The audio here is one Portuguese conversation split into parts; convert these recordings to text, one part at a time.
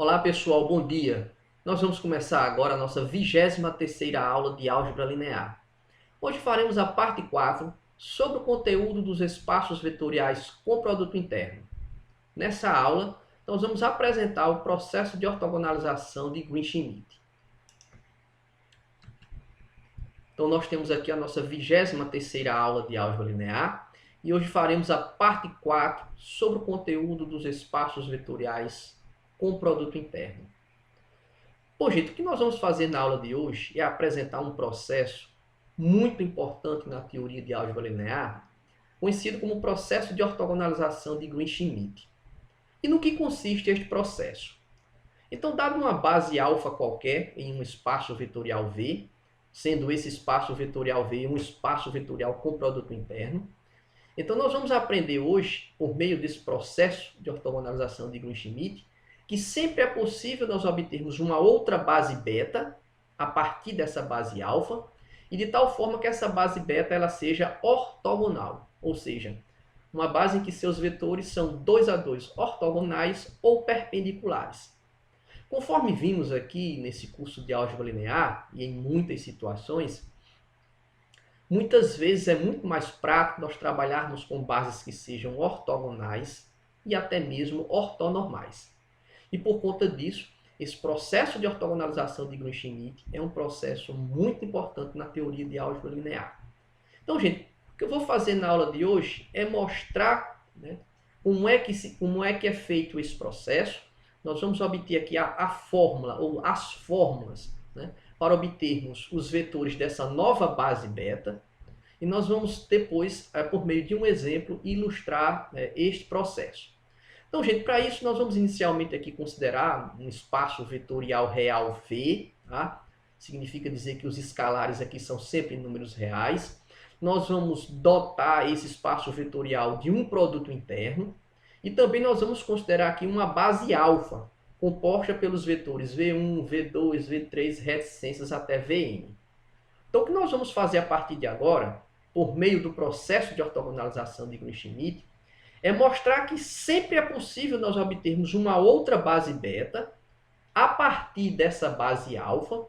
Olá pessoal, bom dia. Nós vamos começar agora a nossa 23ª aula de álgebra linear. Hoje faremos a parte 4 sobre o conteúdo dos espaços vetoriais com produto interno. Nessa aula, nós vamos apresentar o processo de ortogonalização de Green-Schmidt. Então nós temos aqui a nossa 23ª aula de álgebra linear e hoje faremos a parte 4 sobre o conteúdo dos espaços vetoriais com produto interno. Bom, gente, o que nós vamos fazer na aula de hoje é apresentar um processo muito importante na teoria de álgebra linear, conhecido como processo de ortogonalização de Green-Schmidt. E no que consiste este processo? Então, dado uma base alfa qualquer em um espaço vetorial V, sendo esse espaço vetorial V um espaço vetorial com produto interno, então nós vamos aprender hoje, por meio desse processo de ortogonalização de Green-Schmidt, que sempre é possível nós obtermos uma outra base beta a partir dessa base alfa, e de tal forma que essa base beta ela seja ortogonal, ou seja, uma base em que seus vetores são 2 a 2 ortogonais ou perpendiculares. Conforme vimos aqui nesse curso de álgebra linear, e em muitas situações, muitas vezes é muito mais prático nós trabalharmos com bases que sejam ortogonais e até mesmo ortonormais. E por conta disso, esse processo de ortogonalização de Green-Schmidt é um processo muito importante na teoria de álgebra linear. Então, gente, o que eu vou fazer na aula de hoje é mostrar, como é que é feito esse processo. Nós vamos obter aqui a fórmula, ou as fórmulas, para obtermos os vetores dessa nova base beta. E nós vamos depois, por meio de um exemplo, ilustrar este processo. Então, gente, para isso nós vamos inicialmente aqui considerar um espaço vetorial real V, tá? Significa dizer que os escalares aqui são sempre números reais. Nós vamos dotar esse espaço vetorial de um produto interno. E também nós vamos considerar aqui uma base alfa, composta pelos vetores V1, V2, V3, reticências até Vn. Então, o que nós vamos fazer a partir de agora, por meio do processo de ortogonalização de Green-Schmidt, é mostrar que sempre é possível nós obtermos uma outra base beta a partir dessa base alfa,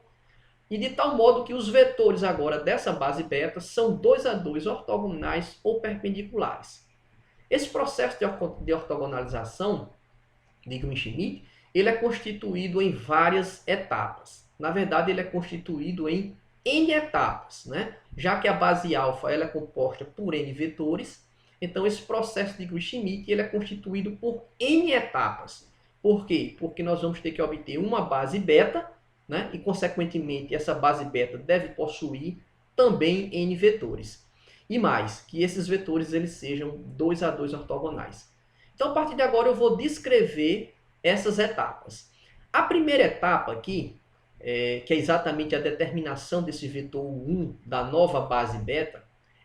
e de tal modo que os vetores agora dessa base beta são 2 a 2 ortogonais ou perpendiculares. Esse processo de ortogonalização de Green-Schmidt, ele é constituído em várias etapas. Na verdade, ele é constituído em N etapas, já que a base alfa ela é composta por N vetores. Então, esse processo de Green-Schmidt ele é constituído por N etapas. Por quê? Porque nós vamos ter que obter uma base beta, e, consequentemente, essa base beta deve possuir também N vetores. E mais, que esses vetores eles sejam 2 a 2 ortogonais. Então, a partir de agora, eu vou descrever essas etapas. A primeira etapa aqui, que é exatamente a determinação desse vetor 1 da nova base beta,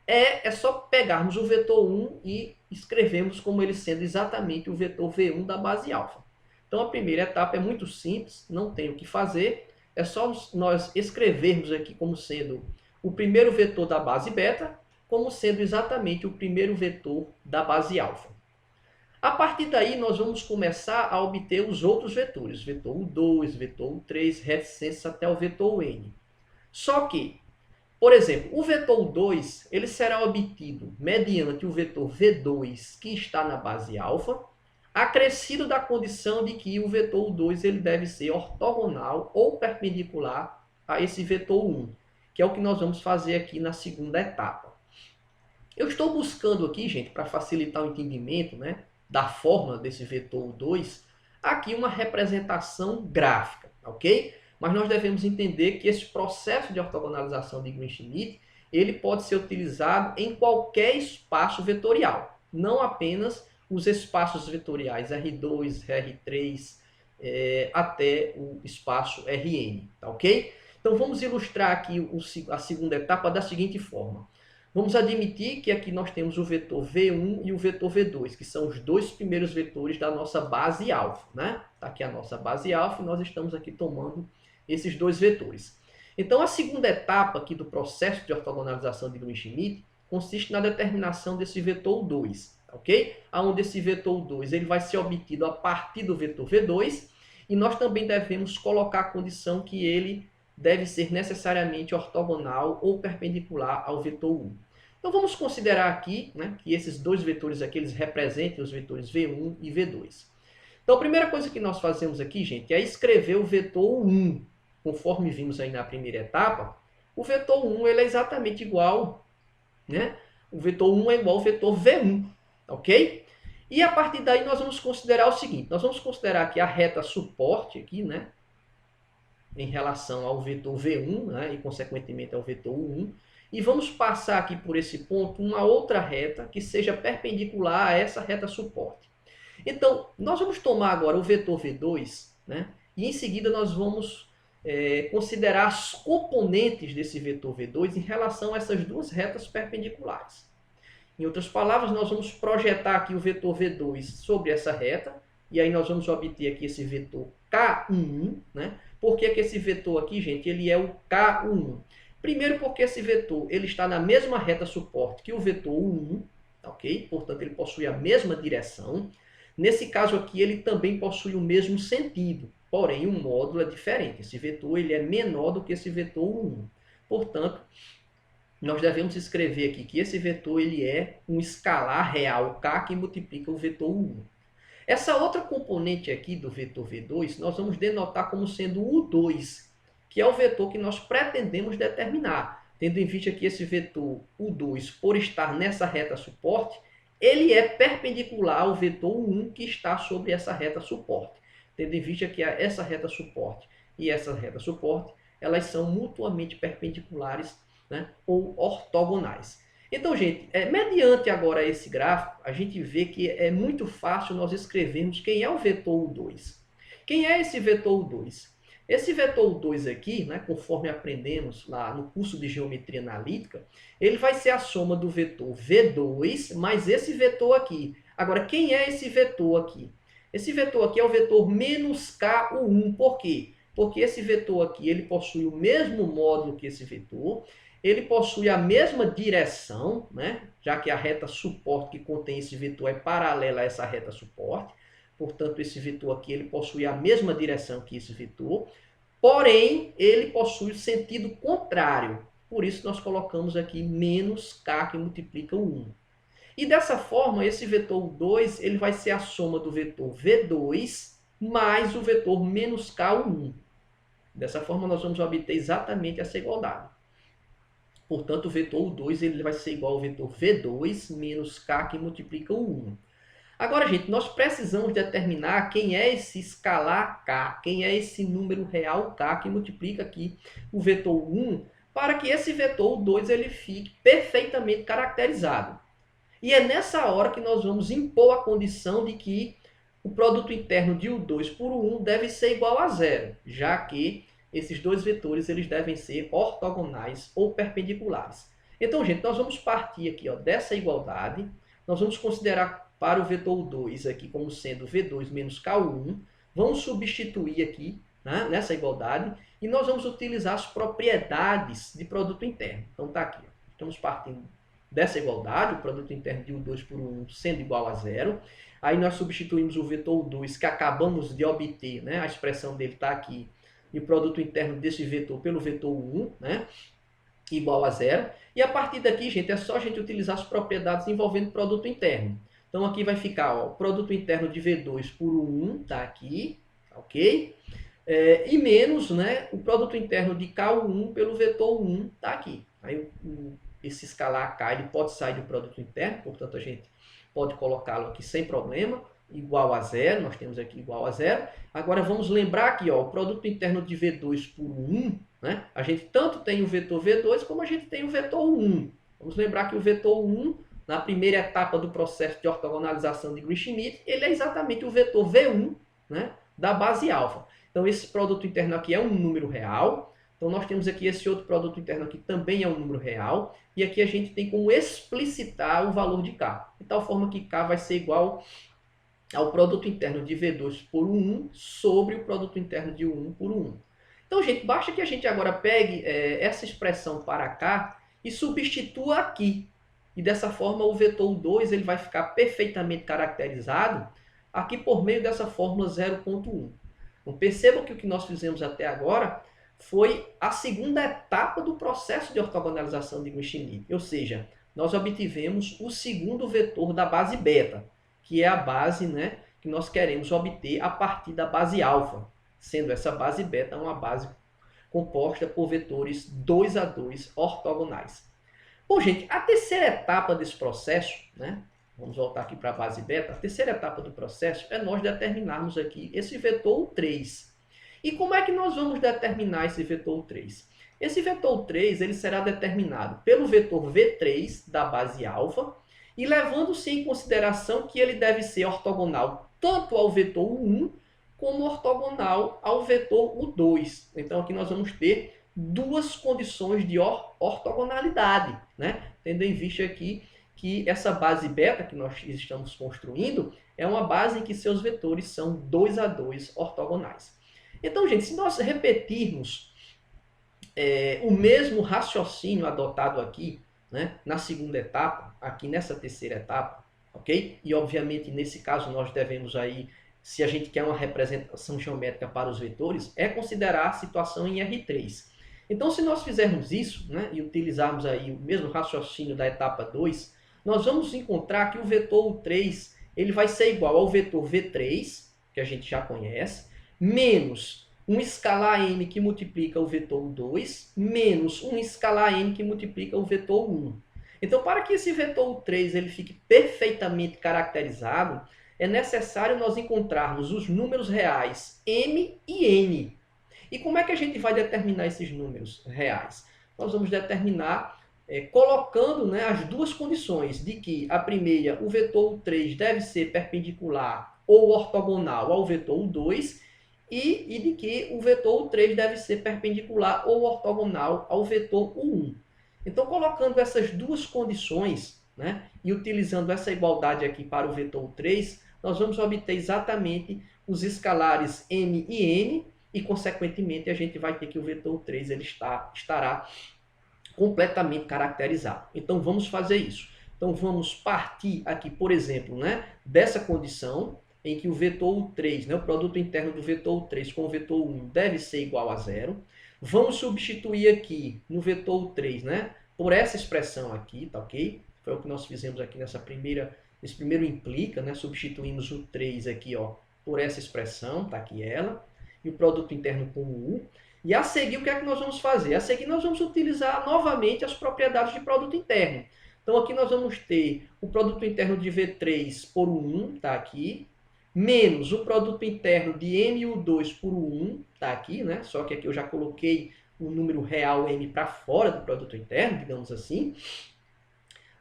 é só pegarmos o vetor 1 e escrevermos como ele sendo exatamente o vetor V1 da base alfa. Então, a primeira etapa é muito simples, não tem o que fazer. É só nós escrevermos aqui como sendo o primeiro vetor da base beta, como sendo exatamente o primeiro vetor da base alfa. A partir daí, nós vamos começar a obter os outros vetores. Vetor U2, vetor U3, reticências até o vetor N. Só que, por exemplo, o vetor 2 ele será obtido mediante o vetor V2 que está na base alfa, acrescido da condição de que o vetor 2 ele deve ser ortogonal ou perpendicular a esse vetor 1, que é o que nós vamos fazer aqui na segunda etapa. Eu estou buscando aqui, gente, para facilitar o entendimento da fórmula desse vetor 2, aqui uma representação gráfica, ok? Mas nós devemos entender que esse processo de ortogonalização de Green-Schmidt ele pode ser utilizado em qualquer espaço vetorial, não apenas os espaços vetoriais R2, R3, até o espaço Rn, tá ok? Então vamos ilustrar aqui a segunda etapa da seguinte forma. Vamos admitir que aqui nós temos o vetor V1 e o vetor V2, que são os dois primeiros vetores da nossa base alfa. Está aqui a nossa base alfa e nós estamos aqui tomando esses dois vetores. Então, a segunda etapa aqui do processo de ortogonalização de Green-Schmidt consiste na determinação desse vetor 2, ok? Onde esse vetor 2 ele vai ser obtido a partir do vetor V2 E nós também devemos colocar a condição que ele deve ser necessariamente ortogonal ou perpendicular ao vetor 1. Então vamos considerar aqui, né, que esses dois vetores aqui eles representem os vetores V1 e V2. Então a primeira coisa que nós fazemos aqui, gente, é escrever o vetor 1. Conforme vimos aí na primeira etapa, o vetor 1 ele é exatamente igual, né? O vetor 1 é igual ao vetor V1, ok? E a partir daí nós vamos considerar o seguinte, nós vamos considerar que a reta suporte aqui, né, em relação ao vetor V1, né, e consequentemente ao vetor 1, e vamos passar aqui por esse ponto uma outra reta que seja perpendicular a essa reta suporte. Então, nós vamos tomar agora o vetor V2, né, e em seguida nós vamos considerar as componentes desse vetor V2 em relação a essas duas retas perpendiculares. Em outras palavras, nós vamos projetar aqui o vetor V2 sobre essa reta, e aí nós vamos obter aqui esse vetor K11, né? Por que esse vetor aqui, gente, ele é o K11? Primeiro porque esse vetor ele está na mesma reta suporte que o vetor 1, ok? Portanto, ele possui a mesma direção. Nesse caso aqui, ele também possui o mesmo sentido, porém o módulo é diferente. Esse vetor ele é menor do que esse vetor 1. Portanto, nós devemos escrever aqui que esse vetor ele é um escalar real K que multiplica o vetor 1. Essa outra componente aqui do vetor V2, nós vamos denotar como sendo o U2, que é o vetor que nós pretendemos determinar. Tendo em vista que esse vetor U2, por estar nessa reta suporte, ele é perpendicular ao vetor 1 que está sobre essa reta suporte. Tendo em vista que essa reta suporte e essa reta suporte, elas são mutuamente perpendiculares, né, ou ortogonais. Então, gente, mediante agora esse gráfico, a gente vê que é muito fácil nós escrevermos quem é o vetor U2. Quem é esse vetor U2? Esse vetor U2 aqui, né, conforme aprendemos lá no curso de Geometria Analítica, ele vai ser a soma do vetor V2 mais esse vetor aqui. Agora, quem é esse vetor aqui? Esse vetor aqui é o vetor menos K1. Por quê? Porque esse vetor aqui ele possui o mesmo módulo que esse vetor, ele possui a mesma direção, né? Já que a reta suporte que contém esse vetor é paralela a essa reta suporte. Portanto, esse vetor aqui ele possui a mesma direção que esse vetor, porém, ele possui o sentido contrário. Por isso, nós colocamos aqui menos K que multiplica o 1. E dessa forma, esse vetor 2 ele vai ser a soma do vetor V2 mais o vetor menos K1. Dessa forma, nós vamos obter exatamente essa igualdade. Portanto, o vetor 2 ele vai ser igual ao vetor V2 menos K que multiplica o 1. Agora, gente, nós precisamos determinar quem é esse escalar K, quem é esse número real K que multiplica aqui o vetor 1, para que esse vetor 2 ele fique perfeitamente caracterizado. E é nessa hora que nós vamos impor a condição de que o produto interno de U2 por U1 deve ser igual a zero, já que esses dois vetores eles devem ser ortogonais ou perpendiculares. Então, gente, nós vamos partir aqui dessa igualdade, nós vamos considerar para o vetor 2 aqui como sendo V2 menos K1, vamos substituir aqui, né, nessa igualdade e nós vamos utilizar as propriedades de produto interno. Então está aqui, estamos partindo dessa igualdade, o produto interno de U2 por U1 sendo igual a zero. Aí nós substituímos o vetor 2 que acabamos de obter, né, a expressão dele está aqui, e o produto interno desse vetor pelo vetor 1, né, igual a zero. E a partir daqui, gente, é só a gente utilizar as propriedades envolvendo produto interno. Então aqui vai ficar o produto interno de V2 por 1, tá aqui, ok? E menos, né, o produto interno de K1 pelo vetor 1, tá aqui. Aí esse escalar K ele pode sair do produto interno, portanto a gente pode colocá-lo aqui sem problema, igual a zero, nós temos aqui igual a zero. Agora vamos lembrar aqui, o produto interno de V2 por 1, né? A gente tanto tem o vetor V2 como a gente tem o vetor 1. Vamos lembrar que o vetor 1, na primeira etapa do processo de ortogonalização de Green-Schmidt, ele é exatamente o vetor V1, né, da base alfa. Então esse produto interno aqui é um número real. Então nós temos aqui esse outro produto interno aqui também é um número real. E aqui a gente tem como explicitar o valor de K. De tal forma que K vai ser igual ao produto interno de V2 por 1 sobre o produto interno de U1 por 1. Então, gente, basta que a gente agora pegue essa expressão para cá e substitua aqui. E dessa forma o vetor 2 ele vai ficar perfeitamente caracterizado aqui por meio dessa fórmula 0.1. Então, percebam que o que nós fizemos até agora foi a segunda etapa do processo de ortogonalização de Glick-Schmidt, ou seja, nós obtivemos o segundo vetor da base beta, que é a base, né, que nós queremos obter a partir da base alfa, sendo essa base beta uma base composta por vetores 2 a 2 ortogonais. Bom, gente, a terceira etapa desse processo, né, vamos voltar aqui para a base beta, a terceira etapa do processo é nós determinarmos aqui esse vetor 3. E como é que nós vamos determinar esse vetor 3? Esse vetor 3 ele será determinado pelo vetor V3 da base alfa e levando-se em consideração que ele deve ser ortogonal tanto ao vetor 1 como ortogonal ao vetor U2. Então aqui nós vamos ter duas condições de ortogonalidade, né? Tendo em vista aqui que essa base beta que nós estamos construindo é uma base em que seus vetores são 2 a 2 ortogonais. Então, gente, se nós repetirmos o mesmo raciocínio adotado aqui, né, na segunda etapa, aqui nessa terceira etapa, ok? E, obviamente, nesse caso, nós devemos aí, se a gente quer uma representação geométrica para os vetores, é considerar a situação em R3. Então, se nós fizermos isso, né, e utilizarmos aí o mesmo raciocínio da etapa 2, nós vamos encontrar que o vetor 3 ele vai ser igual ao vetor V3, que a gente já conhece, menos um escalar n que multiplica o vetor 2, menos um escalar n que multiplica o vetor 1. Então, para que esse vetor 3 ele fique perfeitamente caracterizado, é necessário nós encontrarmos os números reais m e n. E como é que a gente vai determinar esses números reais? Nós vamos determinar colocando, né, as duas condições de que a primeira, o vetor 3 deve ser perpendicular ou ortogonal ao vetor 2 e de que o vetor 3 deve ser perpendicular ou ortogonal ao vetor 1. Então, colocando essas duas condições, né, e utilizando essa igualdade aqui para o vetor 3, nós vamos obter exatamente os escalares m e n, e, consequentemente, a gente vai ter que o vetor 3 ele estará completamente caracterizado. Então, vamos fazer isso. Então, vamos partir aqui, por exemplo, né, dessa condição em que o vetor 3, né, o produto interno do vetor 3 com o vetor 1 deve ser igual a zero. Vamos substituir aqui no vetor 3, né, por essa expressão aqui, tá ok? Foi o que nós fizemos aqui nesse primeiro implica, né, substituímos o 3 aqui, ó, por essa expressão, tá aqui ela, e o produto interno com o U. E a seguir, o que é que nós vamos fazer? A seguir, nós vamos utilizar novamente as propriedades de produto interno. Então, aqui nós vamos ter o produto interno de V3 por 1, está aqui, menos o produto interno de MU2 por 1, está aqui, né? Só que aqui eu já coloquei o número real M para fora do produto interno, digamos assim,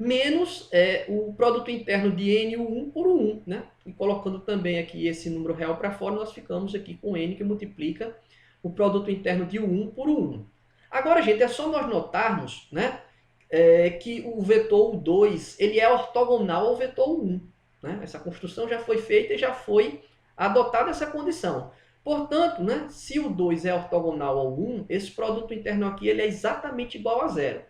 menos o produto interno de NU1 por 1, né? E colocando também aqui esse número real para fora, nós ficamos aqui com N que multiplica o produto interno de 1 por 1. Agora, gente, é só nós notarmos, né, que o vetor 2 ele é ortogonal ao vetor 1. Né? Essa construção já foi feita e já foi adotada essa condição. Portanto, né, se o 2 é ortogonal ao 1, esse produto interno aqui ele é exatamente igual a zero.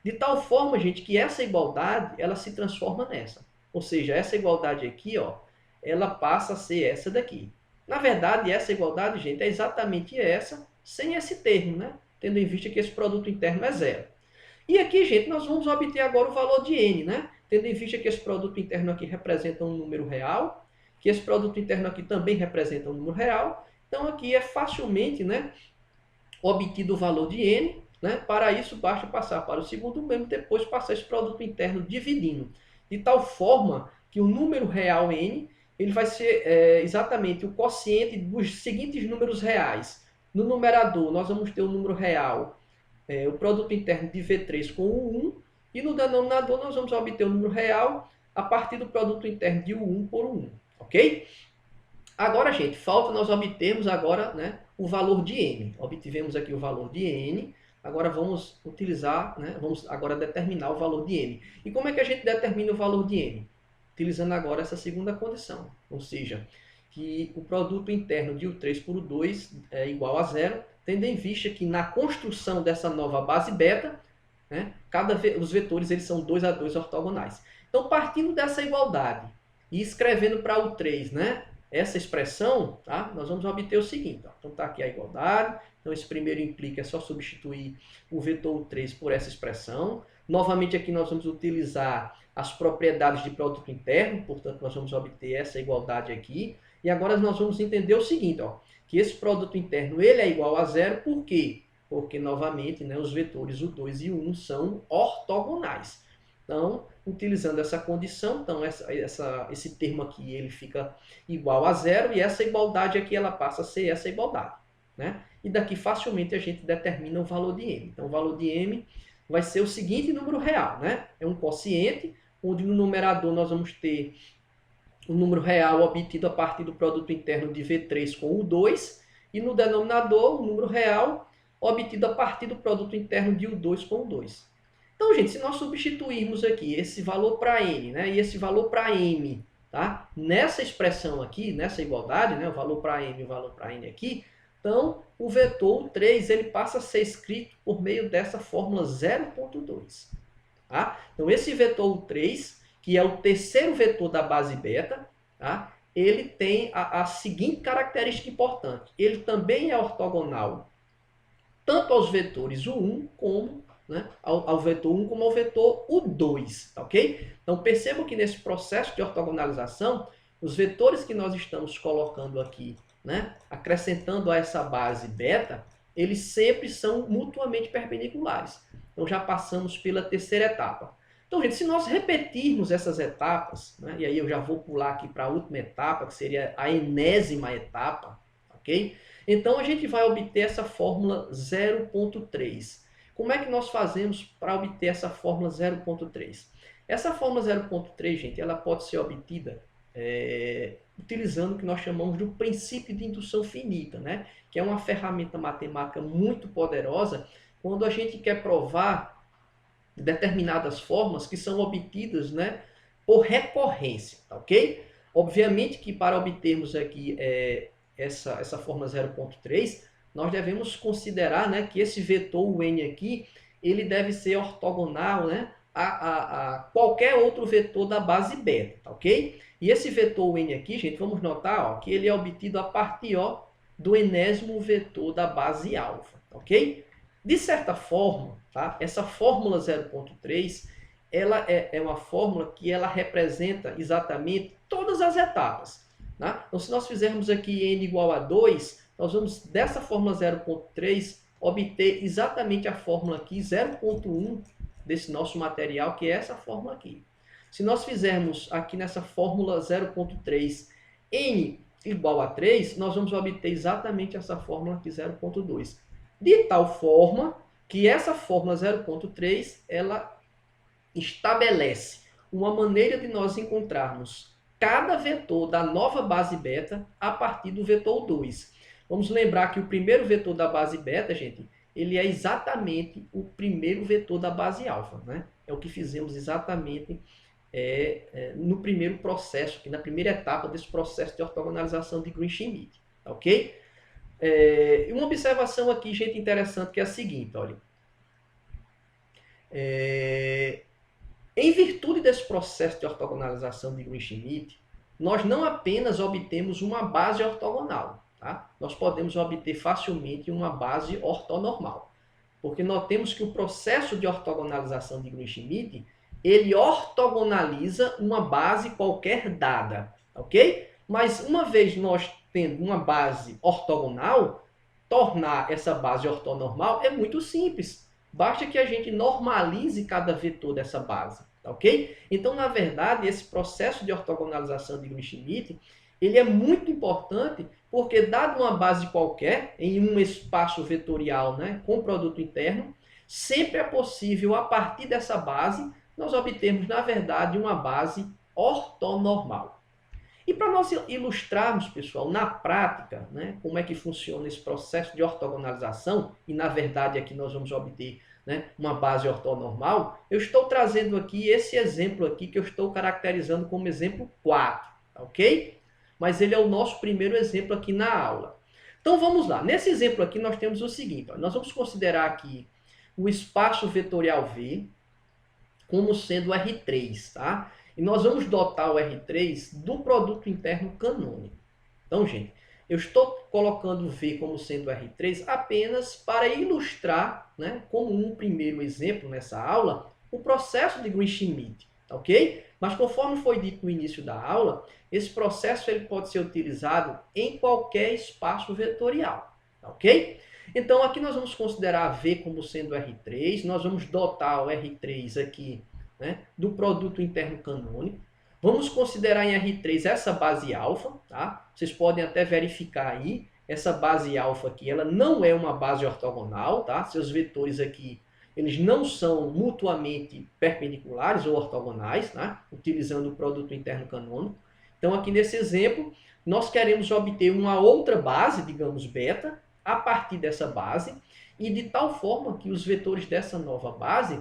De tal forma, gente, que essa igualdade ela se transforma nessa. Ou seja, essa igualdade aqui, ó, ela passa a ser essa daqui. Na verdade, essa igualdade, gente, é exatamente essa, sem esse termo, né? Tendo em vista que esse produto interno é zero. E aqui, gente, nós vamos obter agora o valor de n, né? Tendo em vista que esse produto interno aqui representa um número real, que esse produto interno aqui também representa um número real. Então, aqui é facilmente, né, obtido o valor de n. Né? Para isso, basta passar para o segundo membro, depois passar esse produto interno dividindo. De tal forma que o número real n ele vai ser exatamente o quociente dos seguintes números reais. No numerador, nós vamos ter o número real, o produto interno de V3 com o 1, e no denominador nós vamos obter o número real a partir do produto interno de U1 por 1. Ok? Agora, gente, falta nós obtermos agora, né, o valor de n. Obtivemos aqui o valor de n. Agora vamos utilizar, né, vamos agora determinar o valor de n. E como é que a gente determina o valor de n? Utilizando agora essa segunda condição, ou seja, que o produto interno de U3 por U2 é igual a zero, tendo em vista que na construção dessa nova base beta, né, os vetores eles são 2 a 2 ortogonais. Então, partindo dessa igualdade e escrevendo para U3, né, essa expressão, tá? Nós vamos obter o seguinte. Ó. Então, está aqui a igualdade. Então, esse primeiro implica é só substituir o vetor 3 por essa expressão. Novamente, aqui nós vamos utilizar as propriedades de produto interno. Portanto, nós vamos obter essa igualdade aqui. E agora nós vamos entender o seguinte, ó, que esse produto interno ele é igual a zero. Por quê? Porque, novamente, né, os vetores o 2 e o 1 são ortogonais. Então, utilizando essa condição, então esse termo aqui ele fica igual a zero e essa igualdade aqui ela passa a ser essa igualdade. Né? E daqui facilmente a gente determina o valor de m. Então, o valor de m vai ser o seguinte número real. Né? É um quociente, onde no numerador nós vamos ter o número real obtido a partir do produto interno de V3 com o 2, e no denominador o número real obtido a partir do produto interno de U2 com o 2. Então, gente, se nós substituirmos aqui esse valor para n, né, e esse valor para m, tá, nessa expressão aqui, nessa igualdade, né, o valor para m e o valor para n aqui, então o vetor 3 ele passa a ser escrito por meio dessa fórmula 0.2. Tá? Então, esse vetor 3, que é o terceiro vetor da base beta, tá, ele tem a seguinte característica importante. Ele também é ortogonal tanto aos vetores U1 como, né, ao vetor 1 como ao vetor U2, tá, ok? Então percebam que nesse processo de ortogonalização, os vetores que nós estamos colocando aqui, né, acrescentando a essa base beta, eles sempre são mutuamente perpendiculares. Então já passamos pela terceira etapa. Então, gente, se nós repetirmos essas etapas, né, e aí eu já vou pular aqui para a última etapa, que seria a enésima etapa, ok? Então, a gente vai obter essa fórmula 0.3. Como é que nós fazemos para obter essa fórmula 0.3? Essa fórmula 0.3, gente, ela pode ser obtida utilizando o que nós chamamos de princípio de indução finita, né? Que é uma ferramenta matemática muito poderosa quando a gente quer provar determinadas formas que são obtidas, né, por recorrência, tá, ok? Obviamente que para obtermos aqui essa fórmula 0.3, nós devemos considerar, né, que esse vetor, o n aqui, ele deve ser ortogonal, né, a qualquer outro vetor da base beta, tá, ok? E esse vetor n aqui, gente, vamos notar, ó, que ele é obtido a partir, ó, do enésimo vetor da base alfa, tá, ok? De certa forma, tá, essa fórmula 0.3, ela é uma fórmula que ela representa exatamente todas as etapas. Tá? Então, se nós fizermos aqui n igual a 2, nós vamos, dessa fórmula 0.3, obter exatamente a fórmula aqui, 0.1, desse nosso material, que é essa fórmula aqui. Se nós fizermos aqui nessa fórmula 0.3, n igual a 3, nós vamos obter exatamente essa fórmula aqui, 0.2. De tal forma que essa fórmula 0.3, ela estabelece uma maneira de nós encontrarmos cada vetor da nova base beta a partir do vetor 2. Vamos lembrar que o primeiro vetor da base beta, gente, ele é exatamente o primeiro vetor da base alfa, né? É o que fizemos exatamente no primeiro processo, aqui, na primeira etapa desse processo de ortogonalização de Green-Schmidt, tá, ok? Uma observação aqui, gente, interessante, que é a seguinte, olha. Em virtude desse processo de ortogonalização de Green-Schmidt, nós não apenas obtemos uma base ortogonal, tá? Nós podemos obter facilmente uma base ortonormal. Porque notemos que o processo de ortogonalização de Green-Schmidt, ele ortogonaliza uma base qualquer dada, ok? Mas uma vez nós tendo uma base ortogonal, tornar essa base ortonormal é muito simples. Basta que a gente normalize cada vetor dessa base, tá, ok? Então, na verdade, esse processo de ortogonalização de Green-Schmidt, ele é muito importante porque, dado uma base qualquer, em um espaço vetorial, né, com produto interno, sempre é possível, a partir dessa base, nós obtermos, na verdade, uma base ortonormal. E para nós ilustrarmos, pessoal, na prática, né, como é que funciona esse processo de ortogonalização, e na verdade aqui nós vamos obter, né, uma base ortonormal, eu estou trazendo aqui esse exemplo aqui que eu estou caracterizando como exemplo 4, tá, ok? Mas ele é o nosso primeiro exemplo aqui na aula. Então vamos lá. Nesse exemplo aqui nós temos o seguinte, ó, nós vamos considerar aqui o espaço vetorial V como sendo R3, tá? E nós vamos dotar o R3 do produto interno canônico. Então, gente, eu estou colocando V como sendo R3 apenas para ilustrar, né, como um primeiro exemplo nessa aula, o processo de Green-Schmidt, ok? Mas conforme foi dito no início da aula, esse processo ele pode ser utilizado em qualquer espaço vetorial, ok? Então aqui nós vamos considerar V como sendo R3, nós vamos dotar o R3 aqui, né, do produto interno canônico. Vamos considerar em R3 essa base alfa, tá? Vocês podem até verificar aí, essa base alfa aqui, ela não é uma base ortogonal, tá? Seus vetores aqui, eles não são mutuamente perpendiculares ou ortogonais, tá? Utilizando o produto interno canônico. Então aqui nesse exemplo, nós queremos obter uma outra base, digamos beta, a partir dessa base, e de tal forma que os vetores dessa nova base,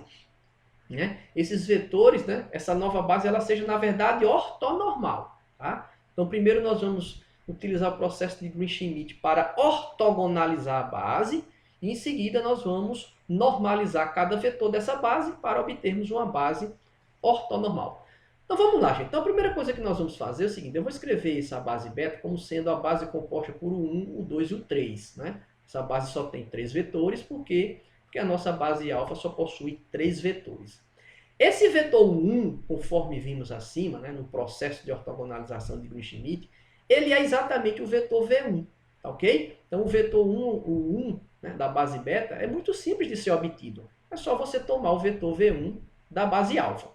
né, esses vetores, né, essa nova base, ela seja, na verdade, ortonormal. Tá? Então, primeiro nós vamos utilizar o processo de Green-Schmidt para ortogonalizar a base, e em seguida nós vamos normalizar cada vetor dessa base para obtermos uma base ortonormal. Então vamos lá, gente. Então a primeira coisa que nós vamos fazer é o seguinte, eu vou escrever essa base beta como sendo a base composta por o 1, o 2 e o 3. Né? Essa base só tem 3 vetores, porque a nossa base alfa só possui 3 vetores. Esse vetor 1, conforme vimos acima, né, no processo de ortogonalização de Green-Schmidt, ele é exatamente o vetor V1, tá ok? Então o vetor 1, o 1, né, da base beta, é muito simples de ser obtido. É só você tomar o vetor V1 da base alfa.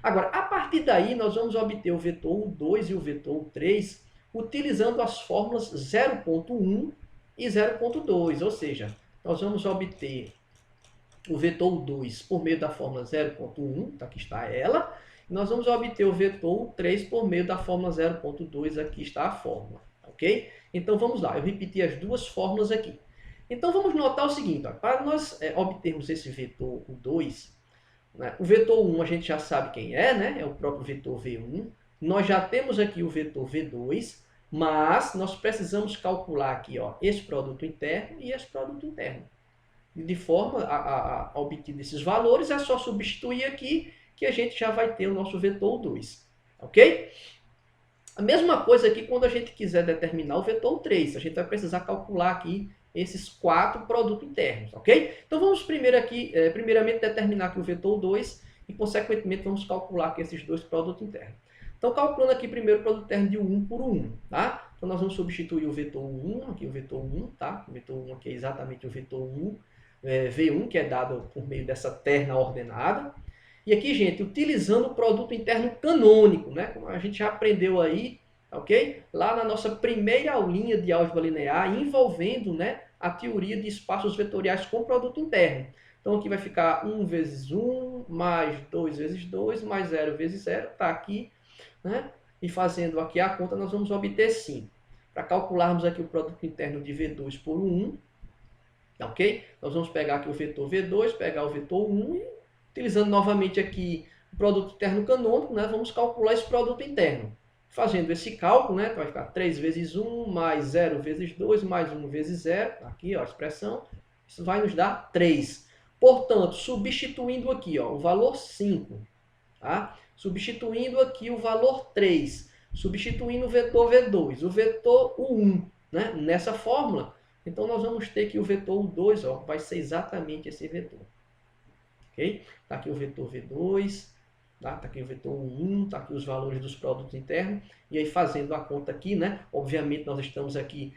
Agora, a partir daí, nós vamos obter o vetor 2 e o vetor 3 utilizando as fórmulas 0.1 e 0.2, ou seja, nós vamos obter o vetor 2 por meio da fórmula 0.1, tá, aqui está ela, e nós vamos obter o vetor 3 por meio da fórmula 0.2, aqui está a fórmula, ok? Então vamos lá, eu repeti as duas fórmulas aqui. Então vamos notar o seguinte, ó, para nós obtermos esse vetor 2, né, o vetor 1 a gente já sabe quem é, né? É o próprio vetor V1. Nós já temos aqui o vetor V2, mas nós precisamos calcular aqui, ó, esse produto interno e esse produto interno. De forma a obter esses valores, é só substituir aqui que a gente já vai ter o nosso vetor 2. Ok? A mesma coisa aqui quando a gente quiser determinar o vetor 3. A gente vai precisar calcular aqui esses 4 produtos internos, ok? Então vamos primeiramente determinar aqui o vetor 2 e, consequentemente, vamos calcular aqui esses 2 produtos internos. Então, calculando aqui primeiro o produto interno de 1 por 1, tá? Então, nós vamos substituir o vetor 1, aqui o vetor 1, tá? O vetor 1 aqui é exatamente o vetor 1, V1, que é dado por meio dessa terna ordenada. E aqui, gente, utilizando o produto interno canônico, né? Como a gente já aprendeu aí, ok? Lá na nossa primeira aulinha de álgebra linear, envolvendo, né, a teoria de espaços vetoriais com produto interno. Então aqui vai ficar 1 vezes 1, mais 2 vezes 2, mais 0 vezes 0, está aqui, né? E fazendo aqui a conta, nós vamos obter 5. Para calcularmos aqui o produto interno de V2 por 1, ok? Nós vamos pegar aqui o vetor V2, pegar o vetor 1 e, utilizando novamente aqui o produto interno canônico, né, vamos calcular esse produto interno. Fazendo esse cálculo, né, vai ficar 3 vezes 1, mais 0 vezes 2, mais 1 vezes 0. Aqui, ó, a expressão. Isso vai nos dar 3. Portanto, substituindo aqui, ó, o valor 5. Tá? Substituindo aqui o valor 3. Substituindo o vetor V2. O vetor 1, né, nessa fórmula. Então, nós vamos ter que o vetor 2, ó, vai ser exatamente esse vetor. Ok? Está aqui o vetor V2. Tá aqui o vetor 1, tá aqui os valores dos produtos internos, e aí fazendo a conta aqui, né? Obviamente nós estamos aqui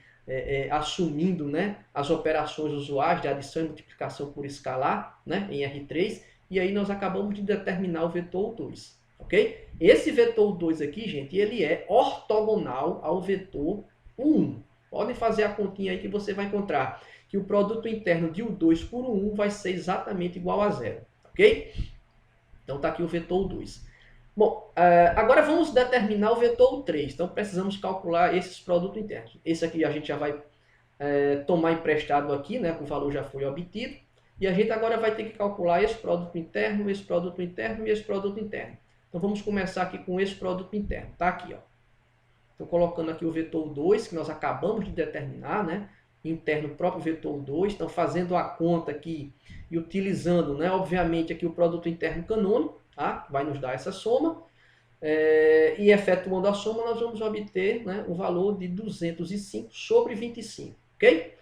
assumindo, né, as operações usuais de adição e multiplicação por escalar, né, em R3, e aí nós acabamos de determinar o vetor 2, ok? Esse vetor 2 aqui, gente, ele é ortogonal ao vetor 1. Podem fazer a continha aí que você vai encontrar que o produto interno de U2 por U1 vai ser exatamente igual a 0, ok? Então está aqui o vetor 2. Bom, agora vamos determinar o vetor 3. Então precisamos calcular esses produtos internos. Esse aqui a gente já vai tomar emprestado aqui, né? O valor já foi obtido. E a gente agora vai ter que calcular esse produto interno, esse produto interno e esse produto interno. Então vamos começar aqui com esse produto interno. Está aqui, ó. Estou colocando aqui o vetor 2, que nós acabamos de determinar, né? Interno próprio vetor 2, então fazendo a conta aqui e utilizando, né, obviamente, aqui o produto interno canônico, tá? Vai nos dar essa soma. E efetuando a soma, nós vamos obter, né, o valor de 205 sobre 25, ok?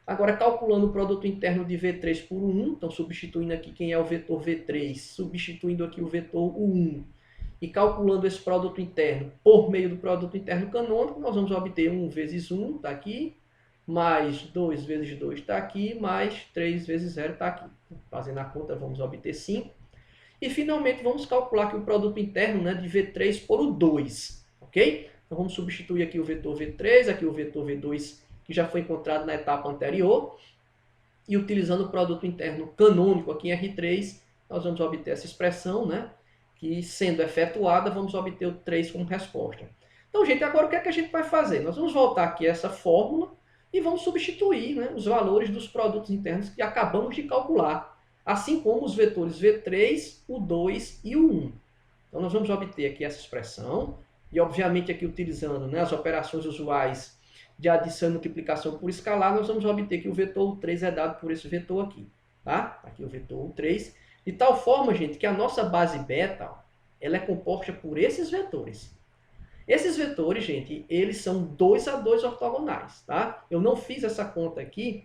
Agora, calculando o produto interno de V3 por 1, então substituindo aqui quem é o vetor V3, substituindo aqui o vetor U1, e calculando esse produto interno por meio do produto interno canônico, nós vamos obter 1 vezes 1, está aqui, mais 2 vezes 2 está aqui, mais 3 vezes 0 está aqui. Fazendo a conta, vamos obter 5. E, finalmente, vamos calcular aqui o produto interno, né, de V3 por o 2, ok? Então, vamos substituir aqui o vetor V3, aqui o vetor V2, que já foi encontrado na etapa anterior, e utilizando o produto interno canônico aqui em R3, nós vamos obter essa expressão, né, que, sendo efetuada, vamos obter o 3 como resposta. Então, gente, agora o que é que a gente vai fazer? Nós vamos voltar aqui a essa fórmula e vamos substituir, né, os valores dos produtos internos que acabamos de calcular, assim como os vetores V3, o 2 e o 1. Então, nós vamos obter aqui essa expressão, e obviamente aqui utilizando, né, as operações usuais de adição e multiplicação por escalar, nós vamos obter que o vetor 3 é dado por esse vetor aqui. Tá? Aqui o vetor 3. De tal forma, gente, que a nossa base beta, ela é composta por esses vetores. Esses vetores, gente, eles são 2 a 2 ortogonais. Tá? Eu não fiz essa conta aqui,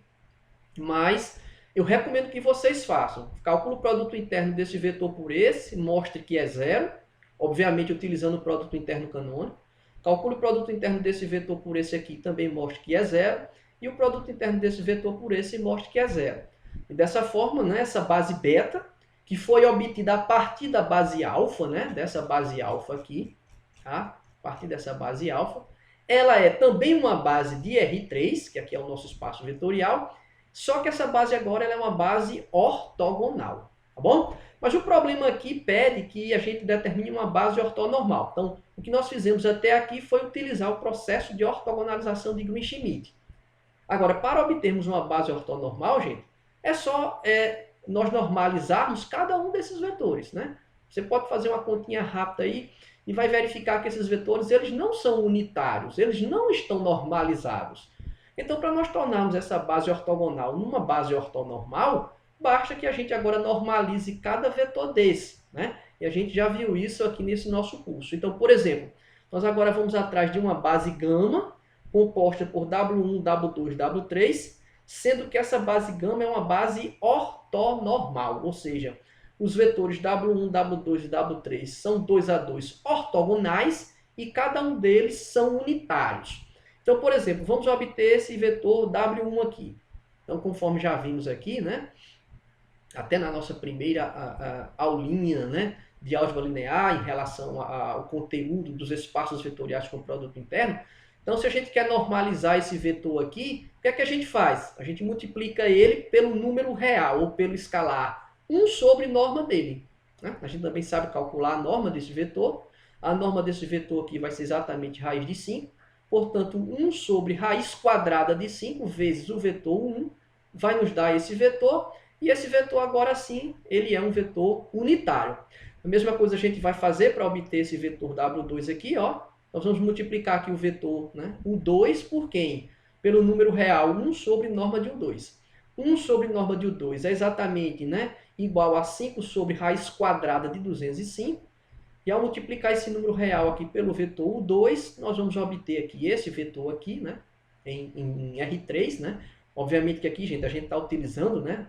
mas eu recomendo que vocês façam. Calcule o produto interno desse vetor por esse, mostre que é 0, obviamente utilizando o produto interno canônico. Calcule o produto interno desse vetor por esse aqui, também mostre que é 0. E o produto interno desse vetor por esse mostre que é 0. E dessa forma, né, essa base beta, que foi obtida a partir da base alfa, né, dessa base alfa aqui, tá? A partir dessa base alfa, ela é também uma base de R3, que aqui é o nosso espaço vetorial, só que essa base agora ela é uma base ortogonal, tá bom? Mas o problema aqui pede que a gente determine uma base ortonormal. Então, o que nós fizemos até aqui foi utilizar o processo de ortogonalização de Green-Schmidt. Agora, para obtermos uma base ortonormal, gente, é só nós normalizarmos cada um desses vetores, né? Você pode fazer uma continha rápida aí e vai verificar que esses vetores eles não são unitários, eles não estão normalizados. Então, para nós tornarmos essa base ortogonal numa base ortonormal, basta que a gente agora normalize cada vetor desse, né? E a gente já viu isso aqui nesse nosso curso. Então, por exemplo, nós agora vamos atrás de uma base gama, composta por W1, W2, W3, sendo que essa base gama é uma base ortonormal, ou seja, os vetores W1, W2 e W3 são 2 a 2 ortogonais e cada um deles são unitários. Então, por exemplo, vamos obter esse vetor W1 aqui. Então, conforme já vimos aqui, né, até na nossa primeira aulinha, né, de álgebra linear em relação ao conteúdo dos espaços vetoriais com produto interno. Então, se a gente quer normalizar esse vetor aqui, o que é que a gente faz? A gente multiplica ele pelo número real, ou pelo escalar, 1 sobre norma dele. Né? A gente também sabe calcular a norma desse vetor. A norma desse vetor aqui vai ser exatamente raiz de 5. Portanto, 1 sobre raiz quadrada de 5 vezes o vetor 1 vai nos dar esse vetor. E esse vetor, agora sim, ele é um vetor unitário. A mesma coisa a gente vai fazer para obter esse vetor W2 aqui, ó. Nós vamos multiplicar aqui o vetor, né, o 2 por quem? Pelo número real 1 sobre norma de U2. 1 sobre norma de U2 é exatamente, né, igual a 5 sobre raiz quadrada de 205. E ao multiplicar esse número real aqui pelo vetor U2, nós vamos obter aqui esse vetor aqui, né, em R3. Né? Obviamente que aqui, gente, a gente está utilizando, né,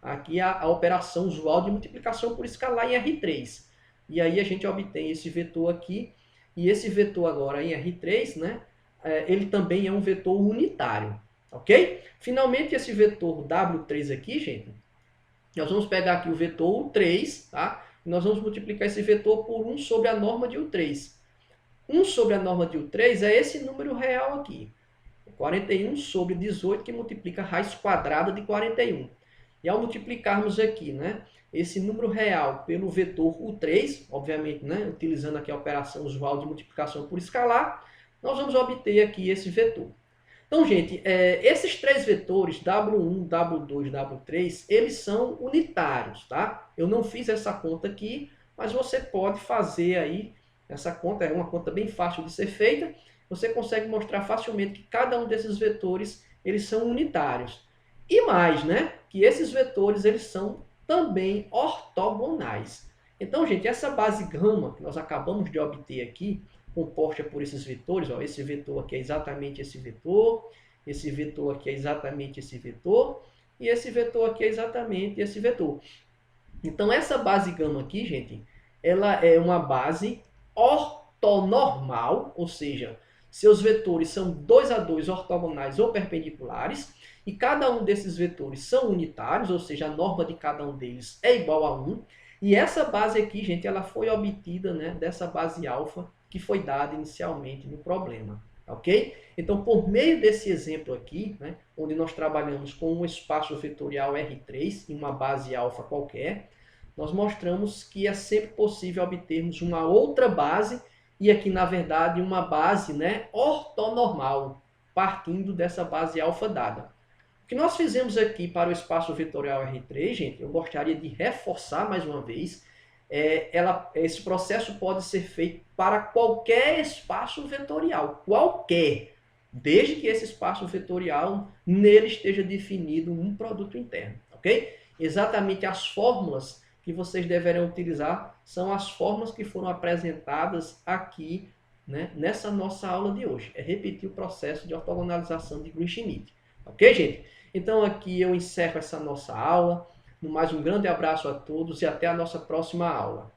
aqui a operação usual de multiplicação por escalar em R3. E aí a gente obtém esse vetor aqui. E esse vetor agora em R3, né, ele também é um vetor unitário, ok? Finalmente, esse vetor W3 aqui, gente, nós vamos pegar aqui o vetor U3, tá? E nós vamos multiplicar esse vetor por 1 sobre a norma de U3. 1 sobre a norma de U3 é esse número real aqui. 41 sobre 18, que multiplica a raiz quadrada de 41. E ao multiplicarmos aqui, né, esse número real pelo vetor U3, obviamente, né, utilizando aqui a operação usual de multiplicação por escalar, nós vamos obter aqui esse vetor. Então, gente, esses três vetores, W1, W2, W3, eles são unitários, tá? Eu não fiz essa conta aqui, mas você pode fazer aí, essa conta é uma conta bem fácil de ser feita, você consegue mostrar facilmente que cada um desses vetores, eles são unitários. E mais, né, que esses vetores, eles são também ortogonais. Então, gente, essa base gama que nós acabamos de obter aqui, composta por esses vetores, ó, esse vetor aqui é exatamente esse vetor aqui é exatamente esse vetor, e esse vetor aqui é exatamente esse vetor. Então, essa base gama aqui, gente, ela é uma base ortonormal, ou seja, seus vetores são 2 a 2 ortogonais ou perpendiculares, e cada um desses vetores são unitários, ou seja, a norma de cada um deles é igual a 1. E essa base aqui, gente, ela foi obtida, né, dessa base alfa que foi dada inicialmente no problema. Ok? Então, por meio desse exemplo aqui, né, onde nós trabalhamos com um espaço vetorial R3 e uma base alfa qualquer, nós mostramos que é sempre possível obtermos uma outra base, e aqui, na verdade, uma base, né, ortonormal, partindo dessa base alfa dada. O que nós fizemos aqui para o espaço vetorial R3, gente, eu gostaria de reforçar mais uma vez, esse processo pode ser feito para qualquer espaço vetorial, qualquer, desde que esse espaço vetorial nele esteja definido um produto interno, ok? Exatamente as fórmulas que vocês deverão utilizar são as fórmulas que foram apresentadas aqui, né, nessa nossa aula de hoje. É repetir o processo de ortogonalização de Green-Schmidt. Ok, gente? Então aqui eu encerro essa nossa aula. No mais, um grande abraço a todos e até a nossa próxima aula.